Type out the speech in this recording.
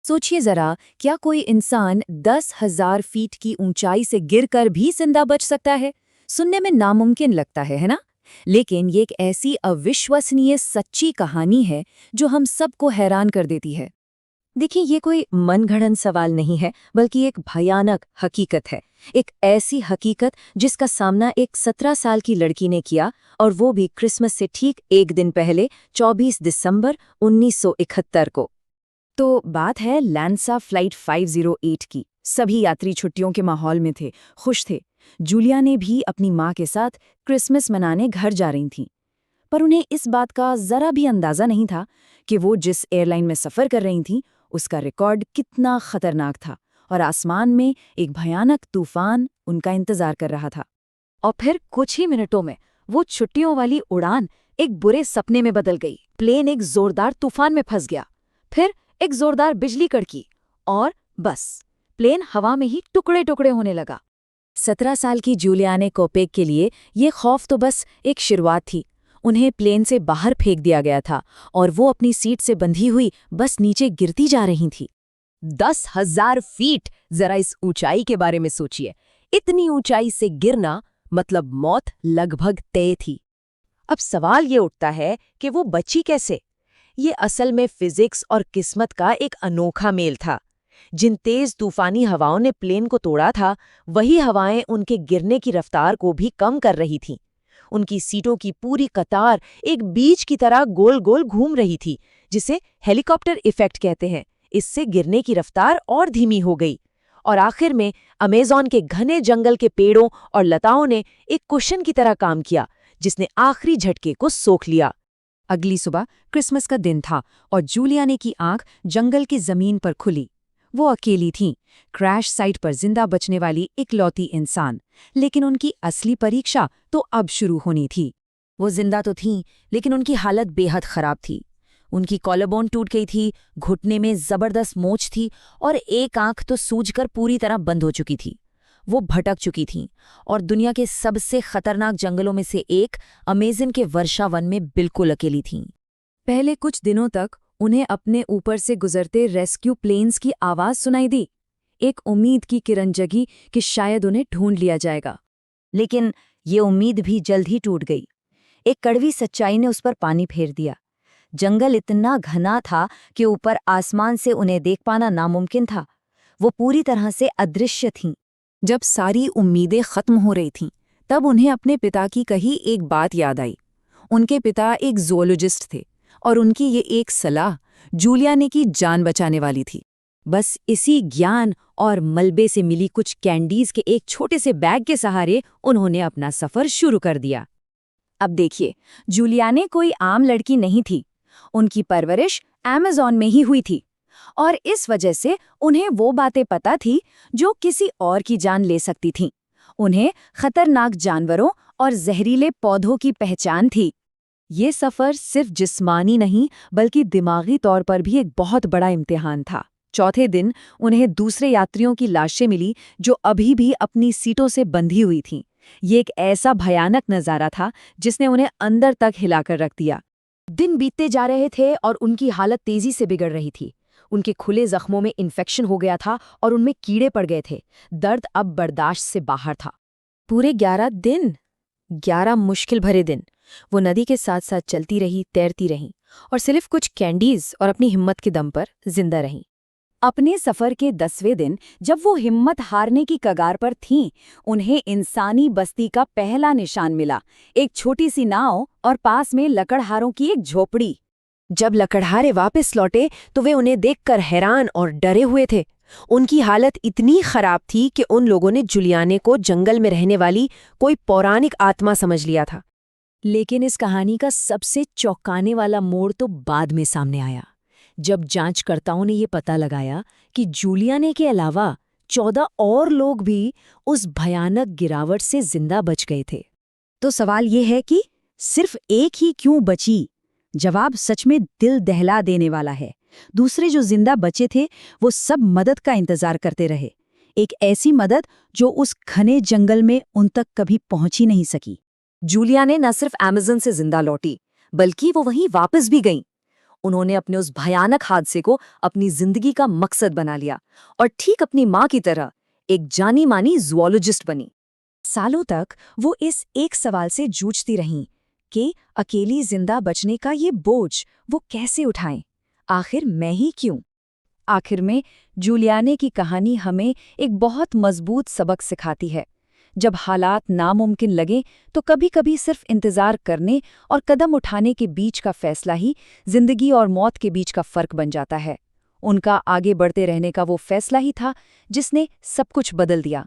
सोचिए जरा, क्या कोई इंसान 10,000 फीट की ऊंचाई से गिरकर भी जिंदा बच सकता है? सुनने में नामुमकिन लगता है ना? लेकिन ये एक ऐसी अविश्वसनीय सच्ची कहानी है जो हम सबको हैरान कर देती है। देखिए, ये कोई मनगढ़ंत सवाल नहीं है, बल्कि एक भयानक हकीकत है। एक ऐसी हकीकत जिसका सामना एक 17 साल की लड़की ने किया, और वो भी क्रिसमस से ठीक एक दिन पहले, 24 दिसंबर 1971 को। तो बात है लैंसा फ्लाइट 508 की। सभी यात्री छुट्टियों के माहौल में थे, खुश थे। जूलिया ने भी अपनी माँ के साथ क्रिसमस मनाने घर जा रही थीं। पर उन्हें इस बात का जरा भी अंदाजा नहीं था कि वो जिस एयरलाइन में सफ़र कर रही थीं, उसका रिकॉर्ड कितना खतरनाक था, और आसमान में एक भयानक तूफान उनका इंतजार कर रहा था। और फिर कुछ ही मिनटों में वो छुट्टियों वाली उड़ान एक बुरे सपने में बदल गई। प्लेन एक जोरदार तूफान में फंस गया, फिर एक जोरदार बिजली कड़की, और बस प्लेन हवा में ही टुकड़े टुकड़े होने लगा। 17 साल की जूलियाने कोपेक के लिए ये खौफ तो बस एक शुरुआत थी। उन्हें प्लेन से बाहर फेंक दिया गया था, और वो अपनी सीट से बंधी हुई बस नीचे गिरती जा रही थी। 10,000 फीट! जरा इस ऊंचाई के बारे में सोचिए। इतनी ऊंचाई से गिरना मतलब मौत लगभग तय थी। अब सवाल ये उठता है कि वो बची कैसे? ये असल में फिजिक्स और किस्मत का एक अनोखा मेल था। जिन तेज तूफानी हवाओं ने प्लेन को तोड़ा था, वही हवाएं उनके गिरने की रफ्तार को भी कम कर रही थीं। उनकी सीटों की पूरी कतार एक बीज की तरह गोल गोल घूम रही थी, जिसे हेलीकॉप्टर इफेक्ट कहते हैं। इससे गिरने की रफ्तार और धीमी हो गई, और आखिर में अमेज़न के घने जंगल के पेड़ों और लताओं ने एक कुशन की तरह काम किया, जिसने आखिरी झटके को सोख लिया। अगली सुबह क्रिसमस का दिन था, और जूलियाने की आंख जंगल की जमीन पर खुली। वो अकेली थीं, क्रैश साइट पर जिंदा बचने वाली इकलौती इंसान। लेकिन उनकी असली परीक्षा तो अब शुरू होनी थी। वो जिंदा तो थीं, लेकिन उनकी हालत बेहद खराब थी। उनकी कॉलरबोन टूट गई थी, घुटने में जबरदस्त मोच थी, और एक आंख तो सूजकर पूरी तरह बंद हो चुकी थी। वो भटक चुकी थीं, और दुनिया के सबसे खतरनाक जंगलों में से एक अमेज़न के वर्षावन में बिल्कुल अकेली थीं। पहले कुछ दिनों तक उन्हें अपने ऊपर से गुजरते रेस्क्यू प्लेन्स की आवाज़ सुनाई दी। एक उम्मीद की किरण जगी कि शायद उन्हें ढूंढ लिया जाएगा। लेकिन ये उम्मीद भी जल्द ही टूट गई। एक कड़वी सच्चाई ने उस पर पानी फेर दिया। जंगल इतना घना था कि ऊपर आसमान से उन्हें देख पाना नामुमकिन था। वो पूरी तरह से अदृश्य थीं। जब सारी उम्मीदें खत्म हो रही थीं, तब उन्हें अपने पिता की कही एक बात याद आई। उनके पिता एक ज़ूलॉजिस्ट थे, और उनकी ये एक सलाह जूलियाने की जान बचाने वाली थी। बस इसी ज्ञान और मलबे से मिली कुछ कैंडीज के एक छोटे से बैग के सहारे उन्होंने अपना सफ़र शुरू कर दिया। अब देखिए, जूलियाने कोई आम लड़की नहीं थी। उनकी परवरिश अमेज़न में ही हुई थी, और इस वजह से उन्हें वो बातें पता थी जो किसी और की जान ले सकती थीं। उन्हें खतरनाक जानवरों और जहरीले पौधों की पहचान थी। ये सफ़र सिर्फ जिस्मानी नहीं, बल्कि दिमागी तौर पर भी एक बहुत बड़ा इम्तिहान था। चौथे दिन उन्हें दूसरे यात्रियों की लाशें मिली, जो अभी भी अपनी सीटों से बंधी हुई थीं। ये एक ऐसा भयानक नज़ारा था जिसने उन्हें अंदर तक हिलाकर रख दिया। दिन बीतते जा रहे थे, और उनकी हालत तेजी से बिगड़ रही थी। उनके खुले जख्मों में इन्फेक्शन हो गया था, और उनमें कीड़े पड़ गए थे। दर्द अब बर्दाश्त से बाहर था। पूरे 11 मुश्किल भरे दिन वो नदी के साथ साथ चलती रही, तैरती रहीं, और सिर्फ कुछ कैंडीज और अपनी हिम्मत के दम पर जिंदा रहीं। अपने सफ़र के 10वें दिन, जब वो हिम्मत हारने की कगार पर थीं, उन्हें इंसानी बस्ती का पहला निशान मिला। एक छोटी सी नाव और पास में लकड़हारों की एक झोपड़ी। जब लकड़हारे वापस लौटे तो वे उन्हें देखकर हैरान और डरे हुए थे। उनकी हालत इतनी खराब थी कि उन लोगों ने जूलियाने को जंगल में रहने वाली कोई पौराणिक आत्मा समझ लिया था। लेकिन इस कहानी का सबसे चौंकाने वाला मोड़ तो बाद में सामने आया, जब जांचकर्ताओं ने ये पता लगाया कि जूलियाने के अलावा 14 और लोग भी उस भयानक गिरावट से जिंदा बच गए थे। तो सवाल ये है कि सिर्फ एक ही क्यों बची? जवाब सच में दिल दहला देने वाला है। दूसरे जो जिंदा बचे थे, वो सब मदद का इंतजार करते रहे। एक ऐसी मदद जो उस घने जंगल में उन तक कभी पहुंच ही नहीं सकी। जूलियाने न सिर्फ अमेज़न से जिंदा लौटी, बल्कि वो वहीं वापस भी गईं। उन्होंने अपने उस भयानक हादसे को अपनी जिंदगी का मकसद बना लिया और ठीक अपनी माँ की तरह एक जानी मानी जूलॉजिस्ट बनी। सालों तक वो इस एक सवाल से जूझती रहीं कि अकेली जिंदा बचने का ये बोझ वो कैसे उठाएं, आखिर मैं ही क्यों। आखिर में जूलियाने की कहानी हमें एक बहुत मजबूत सबक सिखाती है। जब हालात नामुमकिन लगे तो कभी-कभी सिर्फ इंतजार करने और कदम उठाने के बीच का फैसला ही जिंदगी और मौत के बीच का फर्क बन जाता है। उनका आगे बढ़ते रहने का वो फैसला ही था जिसने सब कुछ बदल दिया।